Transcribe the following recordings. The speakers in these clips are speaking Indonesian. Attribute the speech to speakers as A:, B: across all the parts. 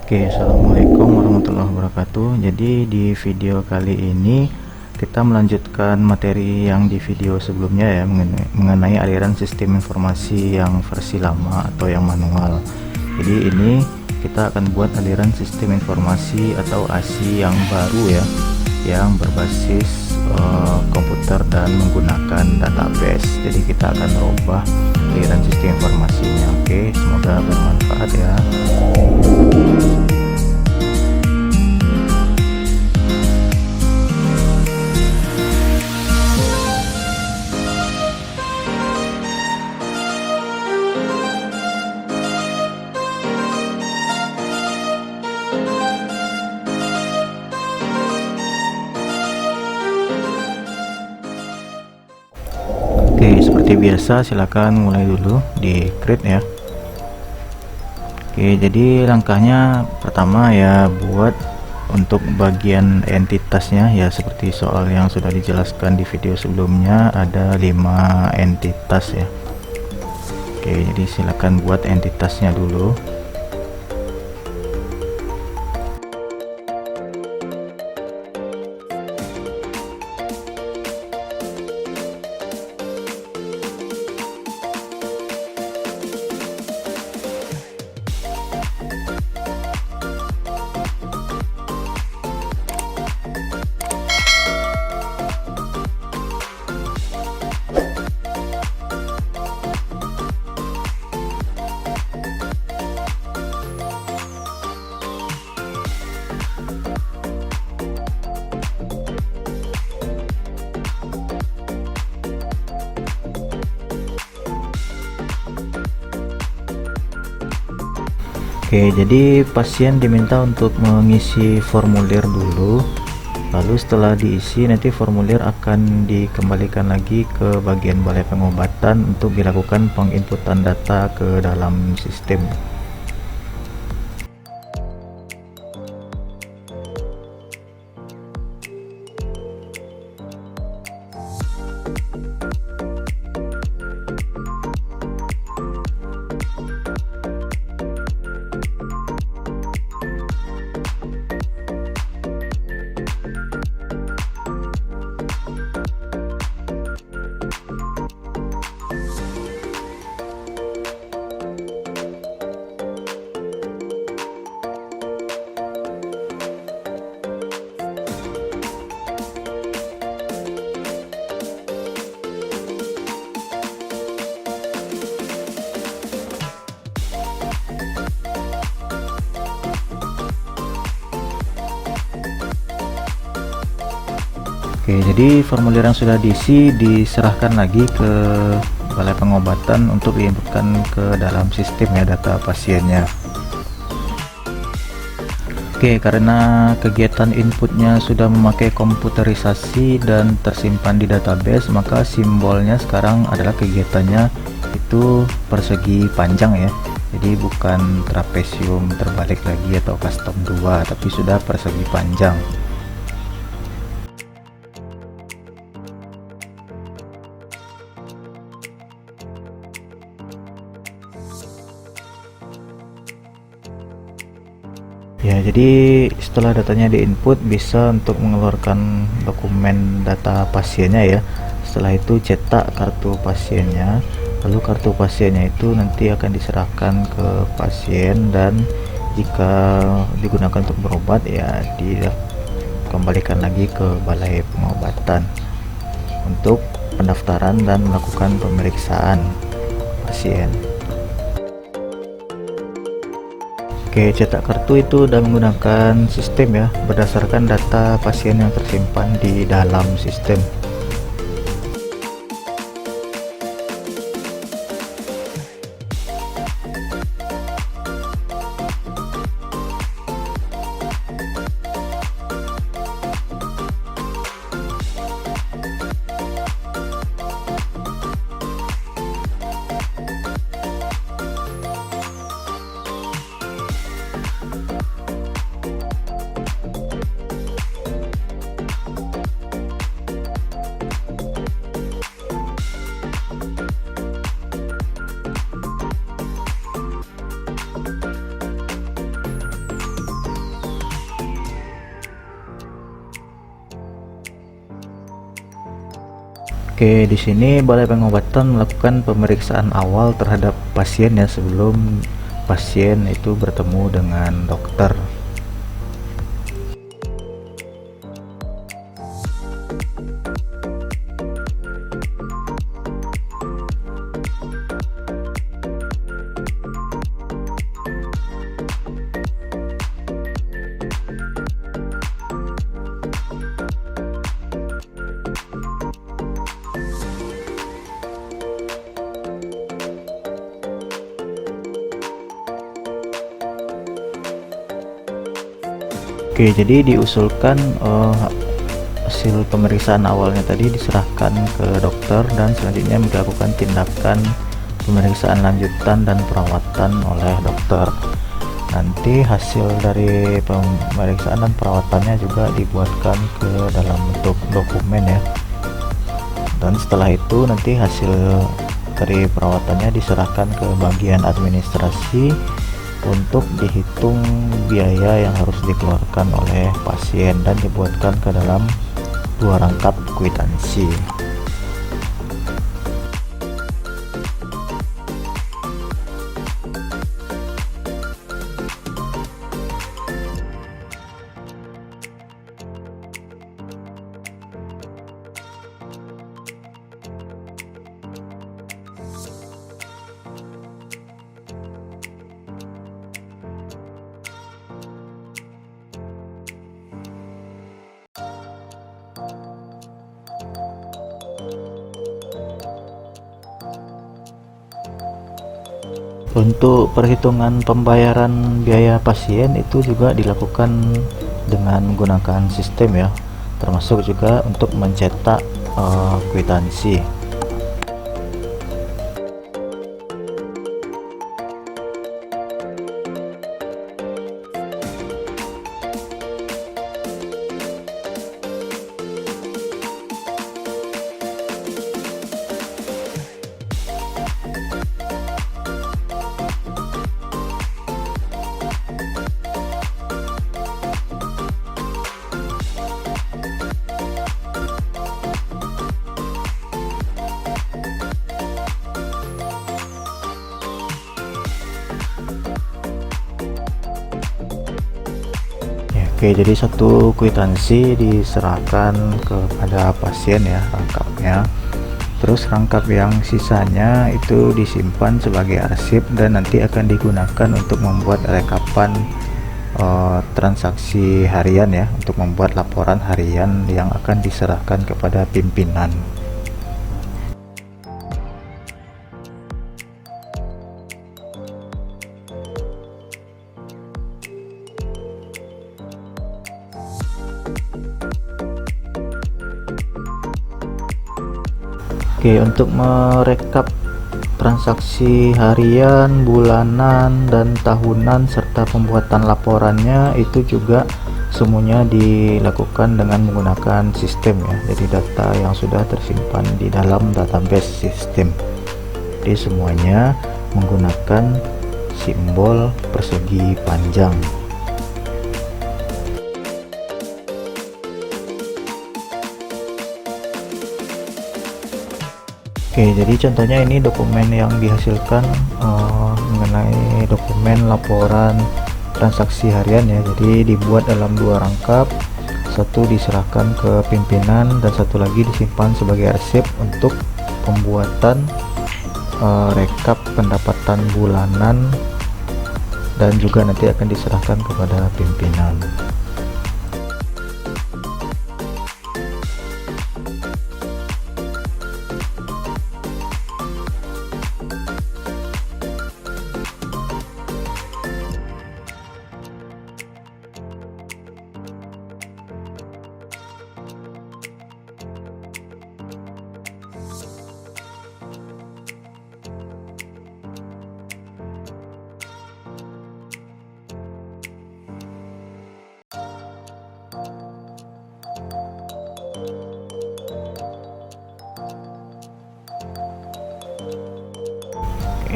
A: Oke, assalamualaikum warahmatullahi wabarakatuh. Jadi di video kali ini kita melanjutkan materi yang di video sebelumnya ya, mengenai aliran sistem informasi yang versi lama atau yang manual. Jadi ini kita akan buat aliran sistem informasi atau ASI yang baru ya, yang berbasis komputer dan menggunakan database. Jadi kita akan rubah aliran sistem informasinya. Oke, semoga bermanfaat ya. Oke, seperti biasa silakan mulai dulu di create ya. Oke, jadi langkahnya pertama ya, buat untuk bagian entitasnya ya, seperti soal yang sudah dijelaskan di video sebelumnya, ada 5 entitas ya. Oke, jadi silakan buat entitasnya dulu. Oke, jadi pasien diminta untuk mengisi formulir dulu, lalu setelah diisi nanti formulir akan dikembalikan lagi ke bagian balai pengobatan untuk dilakukan penginputan data ke dalam sistem. Oke, jadi formulir yang sudah diisi diserahkan lagi ke balai pengobatan untuk diinputkan ke dalam sistem ya, data pasiennya. Oke, karena kegiatan inputnya sudah memakai komputerisasi dan tersimpan di database, maka simbolnya sekarang adalah kegiatannya itu persegi panjang ya. Jadi bukan trapesium terbalik lagi atau custom 2, tapi sudah persegi panjang. Ya, jadi setelah datanya diinput bisa untuk mengeluarkan dokumen data pasiennya ya. Setelah itu cetak kartu pasiennya, lalu kartu pasiennya itu nanti akan diserahkan ke pasien, dan jika digunakan untuk berobat ya dikembalikan lagi ke balai pengobatan untuk pendaftaran dan melakukan pemeriksaan pasien. Oke, cetak kartu itu sudah menggunakan sistem ya, berdasarkan data pasien yang tersimpan di dalam sistem. Oke, di sini Balai Pengobatan melakukan pemeriksaan awal terhadap pasien ya sebelum pasien itu bertemu dengan dokter. Oke, jadi diusulkan hasil pemeriksaan awalnya tadi diserahkan ke dokter dan selanjutnya dilakukan tindakan pemeriksaan lanjutan dan perawatan oleh dokter. Nanti hasil dari pemeriksaan dan perawatannya juga dibuatkan ke dalam bentuk dokumen ya. Dan setelah itu nanti hasil dari perawatannya diserahkan ke bagian administrasi untuk dihitung biaya yang harus dikeluarkan oleh pasien dan dibuatkan ke dalam 2 rangkap kwitansi. Untuk perhitungan pembayaran biaya pasien itu juga dilakukan dengan menggunakan sistem ya, termasuk juga untuk mencetak kwitansi. Oke, jadi satu kwitansi diserahkan kepada pasien ya rangkapnya. Terus rangkap yang sisanya itu disimpan sebagai arsip dan nanti akan digunakan untuk membuat rekapan transaksi harian ya, untuk membuat laporan harian yang akan diserahkan kepada pimpinan. Oke, untuk merekap transaksi harian, bulanan, dan tahunan serta pembuatan laporannya itu juga semuanya dilakukan dengan menggunakan sistem ya. Jadi data yang sudah tersimpan di dalam database sistem. Jadi semuanya menggunakan simbol persegi panjang. Oke, jadi contohnya ini dokumen yang dihasilkan mengenai dokumen laporan transaksi harian ya. Jadi dibuat dalam 2 rangkap, satu diserahkan ke pimpinan dan satu lagi disimpan sebagai arsip untuk pembuatan rekap pendapatan bulanan dan juga nanti akan diserahkan kepada pimpinan.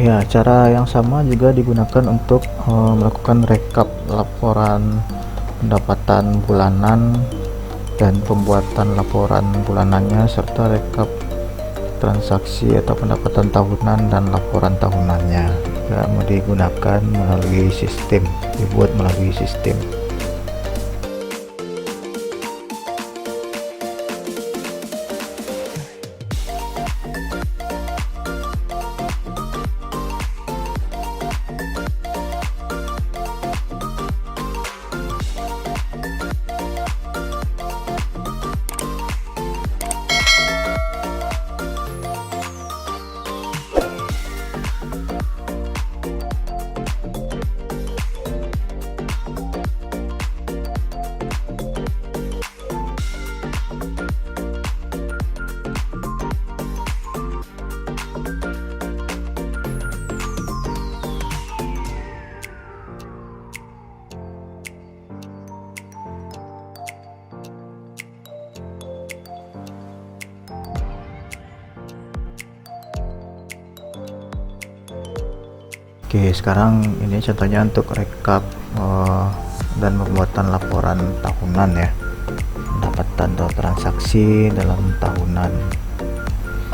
A: Ya, cara yang sama juga digunakan untuk melakukan rekap laporan pendapatan bulanan dan pembuatan laporan bulanannya serta rekap transaksi atau pendapatan tahunan dan laporan tahunannya. Juga mau digunakan melalui sistem, dibuat melalui sistem. Oke, sekarang ini contohnya untuk rekap dan pembuatan laporan tahunan ya, pendapatan atau transaksi dalam tahunan.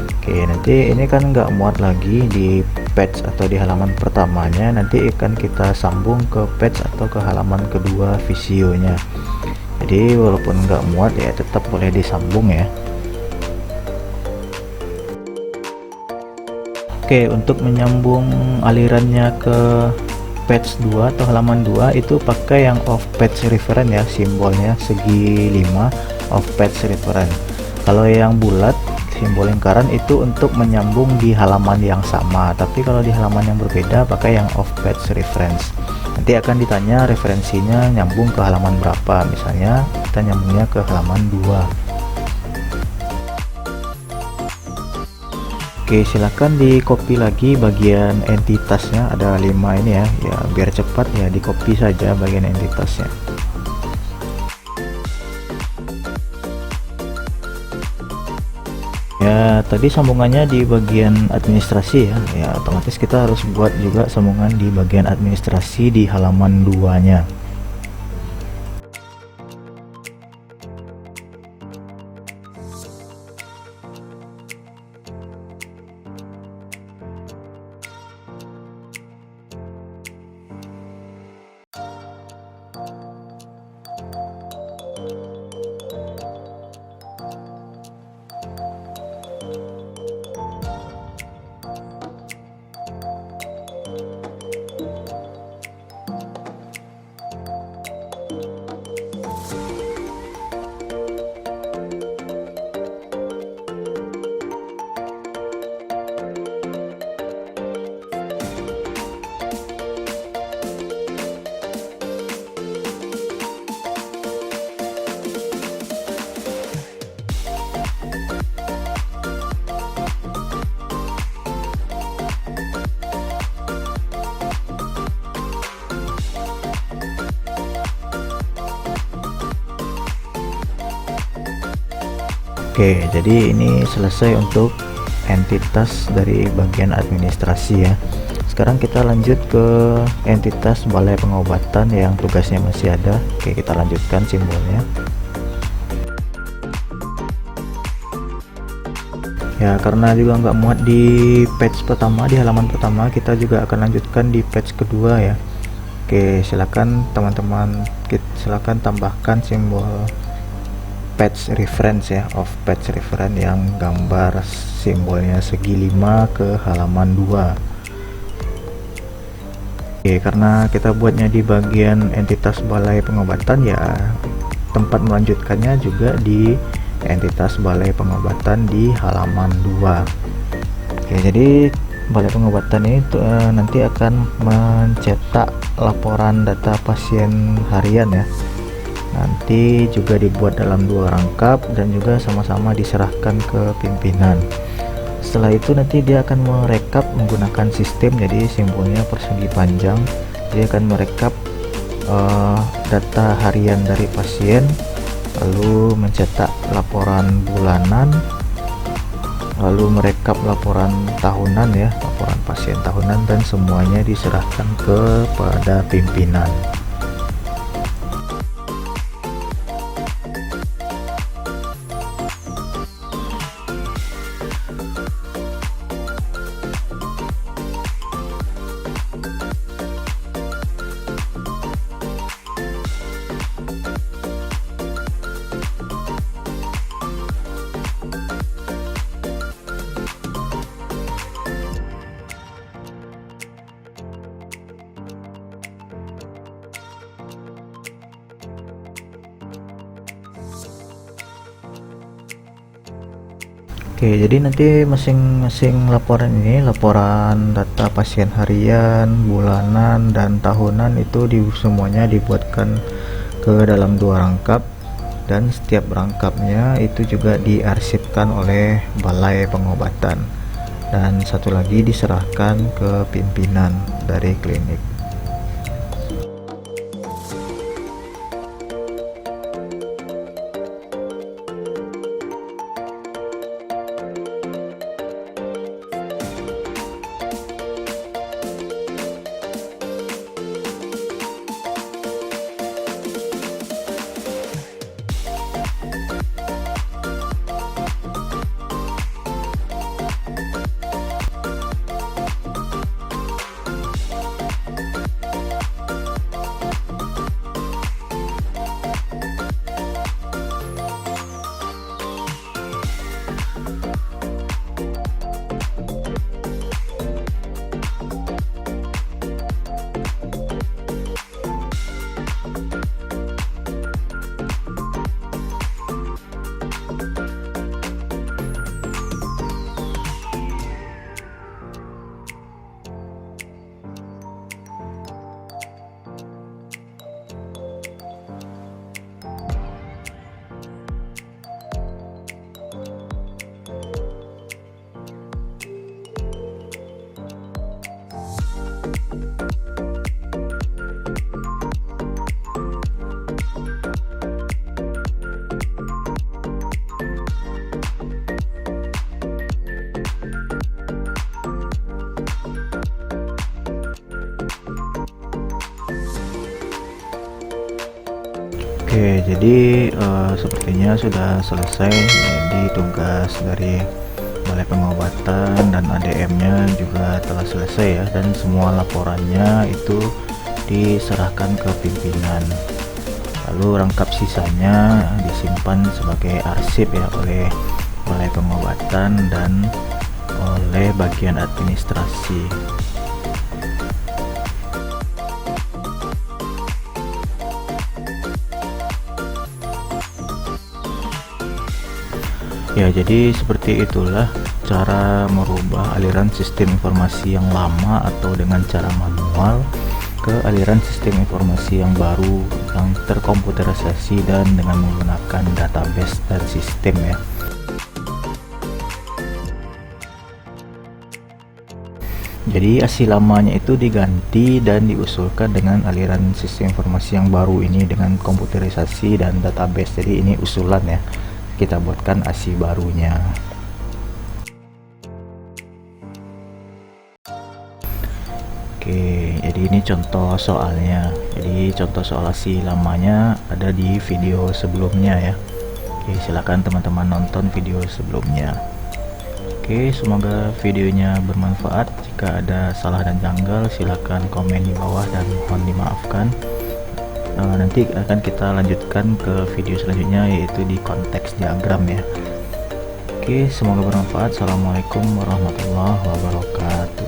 A: Oke, nanti ini kan nggak muat lagi di page atau di halaman pertamanya, nanti akan kita sambung ke page atau ke halaman kedua Visionya. Jadi walaupun nggak muat ya tetap boleh disambung ya. Oke, untuk menyambung alirannya ke page 2 atau halaman 2 itu pakai yang off page reference ya, simbolnya segi 5 off page reference. Kalau yang bulat simbol lingkaran itu untuk menyambung di halaman yang sama, tapi kalau di halaman yang berbeda pakai yang off page reference. Nanti akan ditanya referensinya nyambung ke halaman berapa, misalnya kita nyambungnya ke halaman 2. Oke, silakan di copy lagi bagian entitasnya, ada 5 ini ya, biar cepat ya di copy saja bagian entitasnya. Ya, tadi sambungannya di bagian administrasi ya, otomatis kita harus buat juga sambungan di bagian administrasi di halaman 2-nya. Oke, jadi ini selesai untuk entitas dari bagian administrasi ya. Sekarang kita lanjut ke entitas balai pengobatan yang tugasnya masih ada. Oke, kita lanjutkan simbolnya. Ya, karena juga nggak muat di page pertama, di halaman pertama, kita juga akan lanjutkan di page kedua ya. Oke, silakan teman-teman, silakan tambahkan simbol page reference ya, of page reference yang gambar simbolnya segi 5 ke halaman 2. Oke, karena kita buatnya di bagian entitas balai pengobatan ya, tempat melanjutkannya juga di entitas balai pengobatan di halaman 2. Oke, jadi balai pengobatan ini nanti akan mencetak laporan data pasien harian ya, nanti juga dibuat dalam 2 rangkap dan juga sama-sama diserahkan ke pimpinan. Setelah itu nanti dia akan merekap menggunakan sistem, jadi simbolnya persegi panjang. Dia akan merekap data harian dari pasien, lalu mencetak laporan bulanan, lalu merekap laporan tahunan ya, laporan pasien tahunan, dan semuanya diserahkan kepada pimpinan. Oke, jadi nanti masing-masing laporan ini, laporan data pasien harian, bulanan, dan tahunan itu semuanya dibuatkan ke dalam 2 rangkap, dan setiap rangkapnya itu juga diarsipkan oleh balai pengobatan, dan satu lagi diserahkan ke pimpinan dari klinik. Oke, jadi sepertinya sudah selesai. Jadi tugas dari Balai Pengobatan dan ADM-nya juga telah selesai ya, dan semua laporannya itu diserahkan ke pimpinan. Lalu rangkap sisanya disimpan sebagai arsip ya oleh Balai Pengobatan dan oleh bagian administrasi. Ya, jadi seperti itulah cara merubah aliran sistem informasi yang lama atau dengan cara manual ke aliran sistem informasi yang baru yang terkomputerisasi dan dengan menggunakan database dan sistem ya. Jadi ASI lamanya itu diganti dan diusulkan dengan aliran sistem informasi yang baru ini dengan komputerisasi dan database. Jadi ini usulan ya, kita buatkan ASI barunya. Oke, jadi ini contoh soalnya. Jadi contoh soal ASI lamanya ada di video sebelumnya ya. Oke, silakan teman-teman nonton video sebelumnya. Oke, semoga videonya bermanfaat. Jika ada salah dan janggal silakan komen di bawah dan mohon dimaafkan. Nanti akan kita lanjutkan ke video selanjutnya, yaitu di konteks diagram ya. Oke, semoga bermanfaat. Assalamualaikum warahmatullahi wabarakatuh.